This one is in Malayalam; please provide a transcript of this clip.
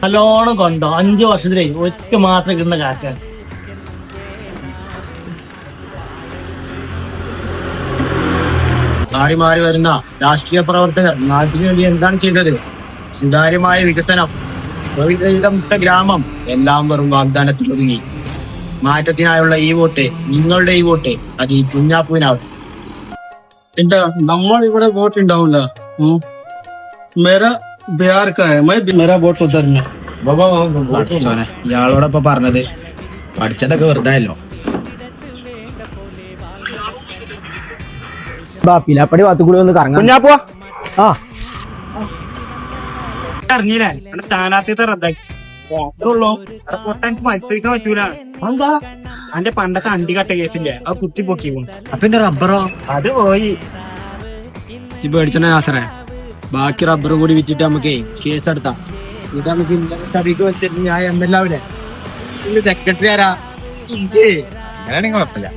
നല്ലോണം കൊണ്ടോ 5 വർഷത്തിലേ ഒറ്റ മാത്രം കിട്ടുന്ന കാറ്റാണ്. മാറി മാറി വരുന്ന രാഷ്ട്രീയ പ്രവർത്തകർ നാട്ടിനു വേണ്ടി എന്താണ് ചെയ്തത്? സുതാര്യമായ വികസനം, മുക്ത ഗ്രാമം, എല്ലാം വെറും വാഗ്ദാനത്തിൽ ഒതുങ്ങി. മാറ്റത്തിനായുള്ള ഈ വോട്ട്, നിങ്ങളുടെ ഈ വോട്ട്, അത് ഈ കുഞ്ഞാപ്പൂവിനാവും. എന്താ നമ്മൾ ഇവിടെ വോട്ട് ഉണ്ടാവില്ല. ഇയാളോടൊപ്പം പറഞ്ഞത് പഠിച്ചതൊക്കെ വെറുതായല്ലോ. പിലാപ്പടി ഭാഗത്തുകൂടി ഒന്ന് കറങ്ങാം. അറിഞ്ഞില്ലേ സ്ഥാനാർത്ഥിത്തെ റദ്ദാക്കി. മത്സരിക്കാൻ പറ്റൂല. എന്താ അന്റെ പണ്ടത്തെ അണ്ടികട്ട കേസില്ലേ അത് കുത്തിപ്പൊക്കി പോകും. അപ്പൊ എന്റെ റബ്ബറോ? അത് പോയി. പേടിച്ചേ നാസറേ, ബാക്കി റബ്ബറും കൂടി വിറ്റിട്ട് നമുക്ക് കേസ് എടുത്താം. എന്നിട്ട് നമുക്ക് സഭയ്ക്ക് വെച്ചിട്ട് ഞാൻ MLA ആവില്ലേ? സെക്രട്ടറി ആരാ? അങ്ങനെയാണെങ്കിൽ കുഴപ്പമില്ല.